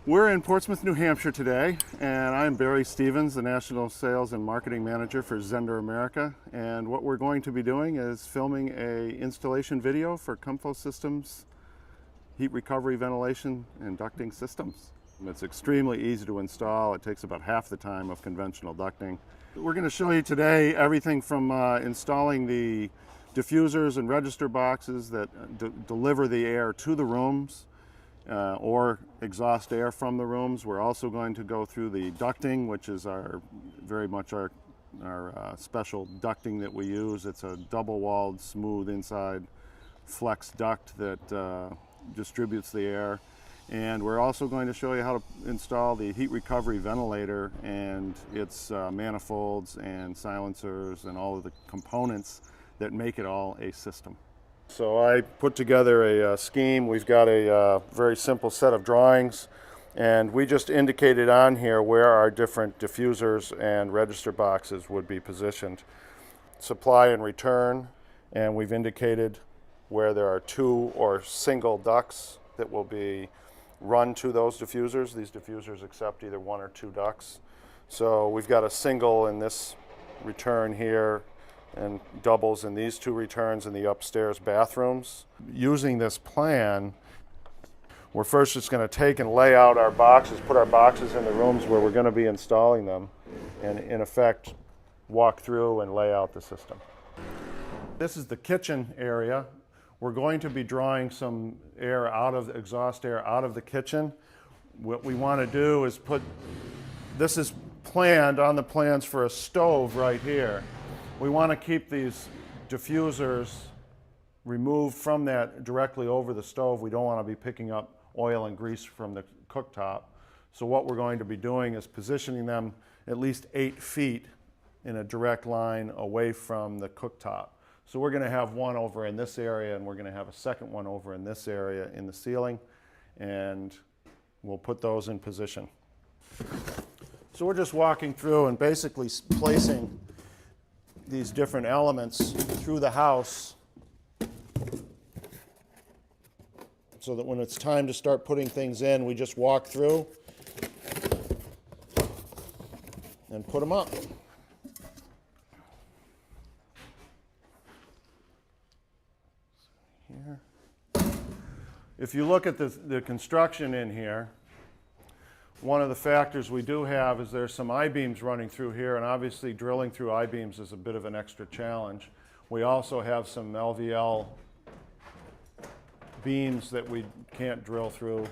We're in Portsmouth, New Hampshire today, and I'm Barry Stevens, the National Sales and Marketing Manager for Zehnder America. And what we're going to be doing is filming a installation video for Comfosystems heat recovery, ventilation, and ducting systems. It's extremely easy to install. It takes about half the time of conventional ducting. We're going to show you today everything from installing the diffusers and register boxes that deliver the air to the rooms, or exhaust air from the rooms. We're also going to go through the ducting, which is very much our special ducting that we use. It's a double-walled, smooth inside flex duct that distributes the air. And we're also going to show you how to install the heat recovery ventilator and its manifolds and silencers and all of the components that make it all a system. So I put together a scheme. We've got a very simple set of drawings, and we just indicated on here where our different diffusers and register boxes would be positioned. Supply and return, and we've indicated where there are two or single ducts that will be run to those diffusers. These diffusers accept either one or two ducts. So we've got a single in this return here, and doubles in these two returns in the upstairs bathrooms. Using this plan, we're first just going to take and lay out our boxes, put our boxes in the rooms where we're going to be installing them, and in effect walk through and lay out the system. This is the kitchen area. We're going to be drawing some air out of exhaust air out of the kitchen. What we want to do is this is planned on the plans for a stove right here. We want to keep these diffusers removed from that directly over the stove. We don't want to be picking up oil and grease from the cooktop. So what we're going to be doing is positioning them at least 8 feet in a direct line away from the cooktop. So we're going to have one over in this area, and we're going to have a second one over in this area in the ceiling, and we'll put those in position. So we're just walking through and basically placing these different elements through the house so that when it's time to start putting things in, we just walk through and put them up. Here. If you look at the construction in here, one of the factors we do have is there's some I-beams running through here, and obviously drilling through I-beams is a bit of an extra challenge. We also have some LVL beams that we can't drill through,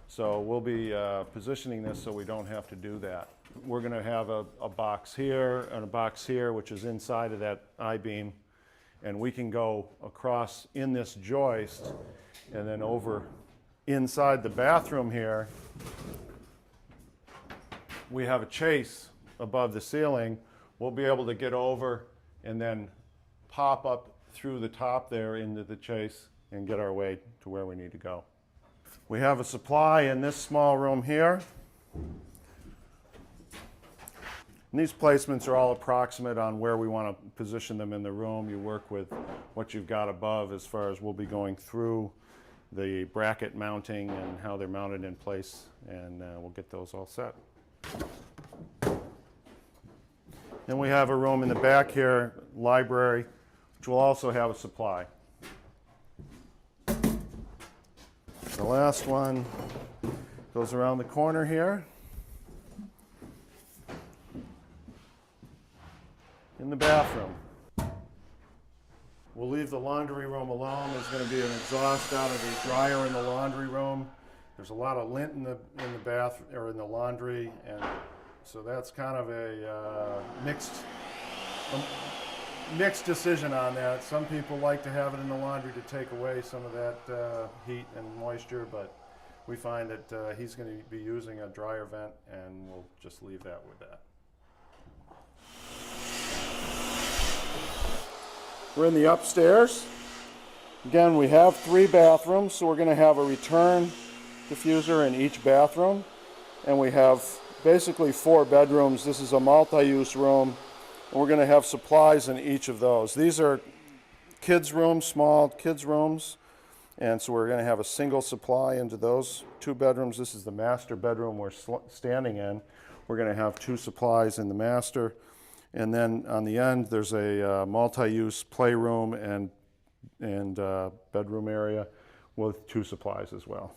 so we'll be positioning this so we don't have to do that. We're going to have a box here and a box here, which is inside of that I-beam, and we can go across in this joist and then over inside the bathroom here. We have a chase above the ceiling. We'll be able to get over and then pop up through the top there into the chase and get our way to where we need to go. We have a supply in this small room here. And these placements are all approximate on where we want to position them in the room. You work with what you've got above as far as we'll be going through the bracket mounting and how they're mounted in place, and we'll get those all set. Then we have a room in the back here, library, which will also have a supply. The last one goes around the corner here. In the bathroom. We'll leave the laundry room alone. There's going to be an exhaust out of the dryer in the laundry room. There's a lot of lint in the bath or in the laundry, and so that's kind of a mixed decision on that. Some people like to have it in the laundry to take away some of that heat and moisture, but we find that he's going to be using a dryer vent, and we'll just leave that with that. We're in the upstairs. Again, we have 3 bathrooms, so we're going to have a return diffuser in each bathroom, and we have basically 4 bedrooms. This is a multi-use room, and we're going to have supplies in each of those. These are kids' rooms, small kids' rooms, And so we're going to have a single supply into those 2 bedrooms. This is the master bedroom we're standing in. We're going to have 2 supplies in the master. And then on the end, there's a multi-use playroom and bedroom area with 2 supplies as well.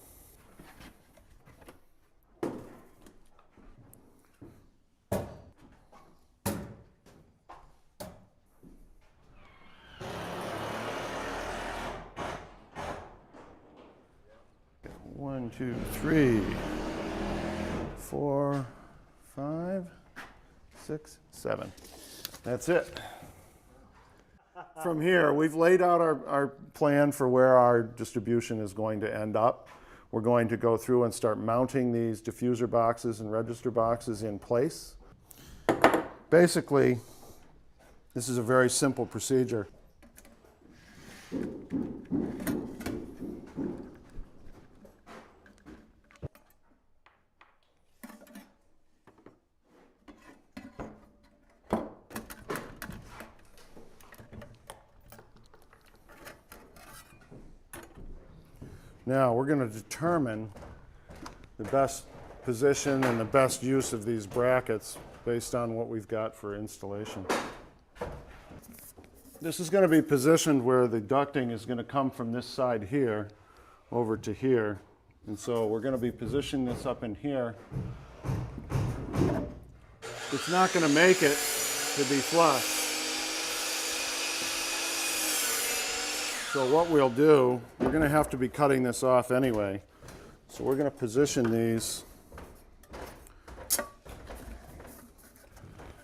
One, 2, 3, 4, 5, 6, 7. That's it. From here, we've laid out our plan for where our distribution is going to end up. We're going to go through and start mounting these diffuser boxes and register boxes in place. Basically, this is a very simple procedure. Now we're going to determine the best position and the best use of these brackets based on what we've got for installation. This is going to be positioned where the ducting is going to come from this side here over to here. And so we're going to be positioning this up in here. It's not going to make it to be flush. So what we'll do, we're going to have to be cutting this off anyway. So we're going to position these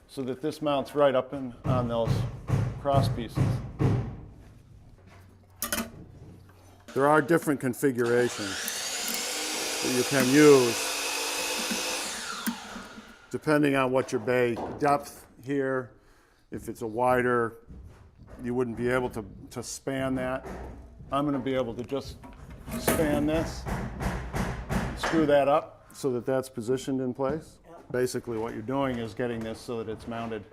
so that this mounts right up on those cross pieces. There are different configurations that you can use depending on what your bay depth here. If it's a wider, you wouldn't be able to span that. I'm going to be able to just span this, screw that up so that that's positioned in place. Basically what you're doing is getting this so that it's mounted,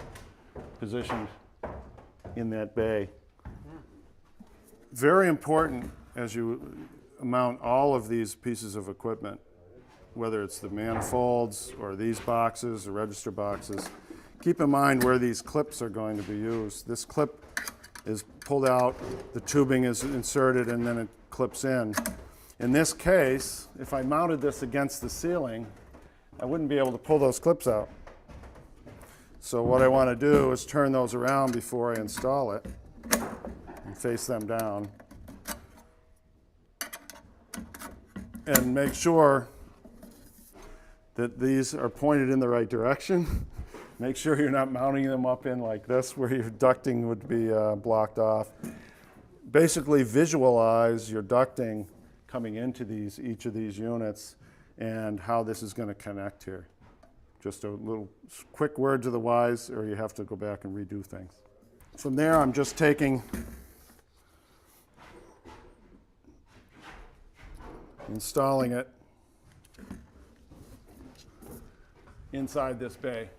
positioned in that bay. Very important as you mount all of these pieces of equipment, whether it's the manifolds or these boxes or register boxes, keep in mind where these clips are going to be used. This clip is pulled out, the tubing is inserted, and then it clips in. In this case, if I mounted this against the ceiling, I wouldn't be able to pull those clips out. So what I want to do is turn those around before I install it and face them down. And make sure that these are pointed in the right direction. Make sure you're not mounting them up in like this where your ducting would be blocked off. Basically visualize your ducting coming into each of these units and how this is going to connect here. Just a little quick word to the wise, or you have to go back and redo things. From there, I'm just installing it inside this bay.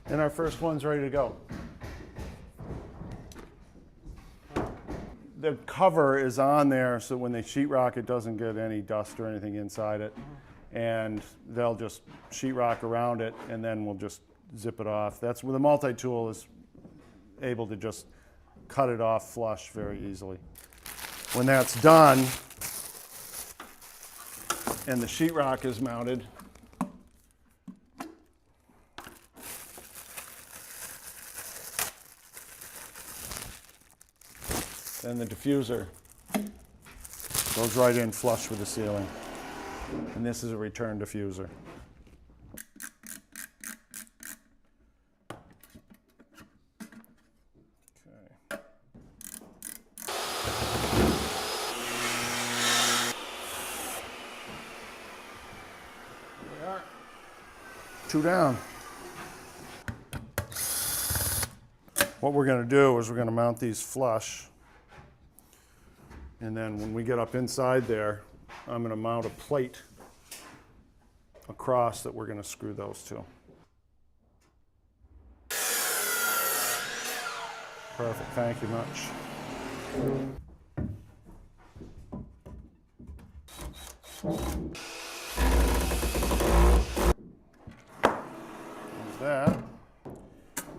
And our first one's ready to go. The cover is on there so when they sheetrock it doesn't get any dust or anything inside it. And they'll just sheetrock around it and then we'll just zip it off. That's where the multi-tool is able to just cut it off flush very easily. When that's done and the sheetrock is mounted, then the diffuser goes right in flush with the ceiling. And this is a return diffuser. Okay. Here we are. 2 down. What we're going to do is we're going to mount these flush, and then when we get up inside there, I'm going to mount a plate across that we're going to screw those to. Perfect, thank you much. There's that.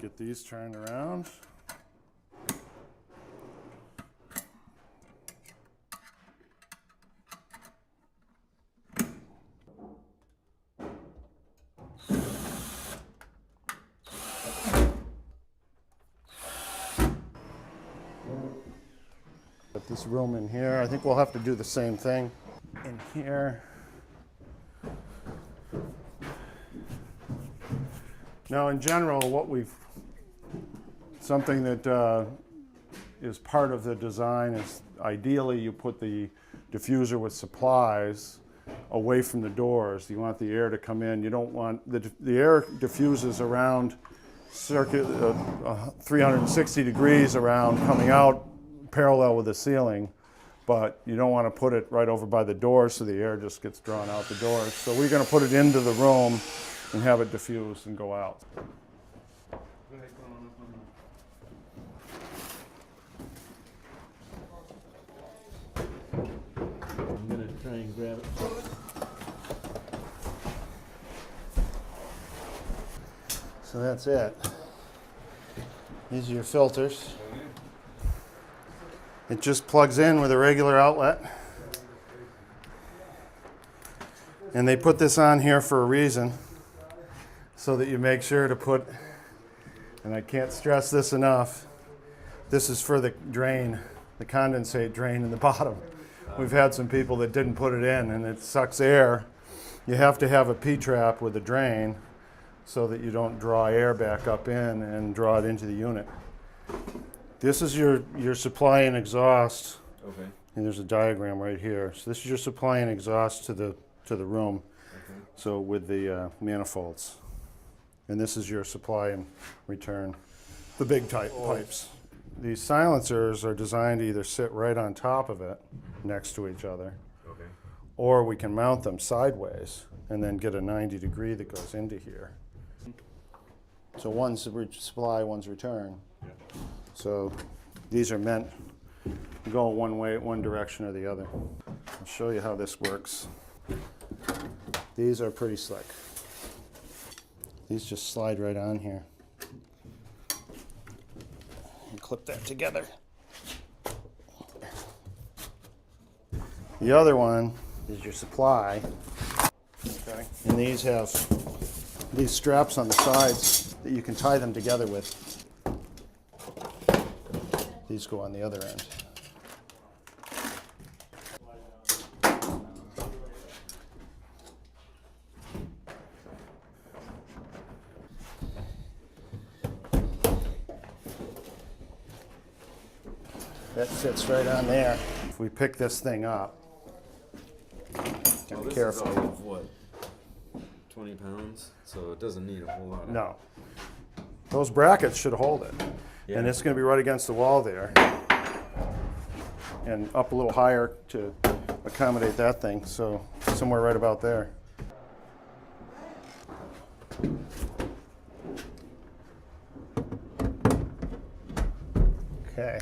Get these turned around. Put this room in here. I think we'll have to do the same thing in here. Now, in general, something that is part of the design is ideally you put the diffuser with supplies away from the doors. You want the air to come in. You don't want the air diffuses around circuit 360 degrees around, coming out parallel with the ceiling, but you don't want to put it right over by the door so the air just gets drawn out the doors. So we're going to put it into the room and have it diffuse and go out. I'm going to try and grab it. So that's it. These are your filters. It just plugs in with a regular outlet. And they put this on here for a reason, so that you make sure to put, and I can't stress this enough, this is for the drain, the condensate drain in the bottom. We've had some people that didn't put it in and it sucks air. You have to have a P-trap with a drain so that you don't draw air back up in and draw it into the unit. This is your supply and exhaust. Okay. And there's a diagram right here. So this is your supply and exhaust to the room. Okay. So with the manifolds. And this is your supply and return. The big type pipes. These silencers are designed to either sit right on top of it next to each other. Okay. Or we can mount them sideways and then get a 90 degree that goes into here. So one's supply, one's return. Yeah. So these are meant to go one way, one direction or the other. I'll show you how this works. These are pretty slick. These just slide right on here. And clip that together. The other one is your supply. Okay. And these have these straps on the sides that you can tie them together with. These go on the other end. That sits right on there. If we pick this thing up, be careful. Is all of what? 20 pounds? So it doesn't need a whole lot of... No. Those brackets should hold it. Yeah. And it's going to be right against the wall there. And up a little higher to accommodate that thing. So somewhere right about there. Okay.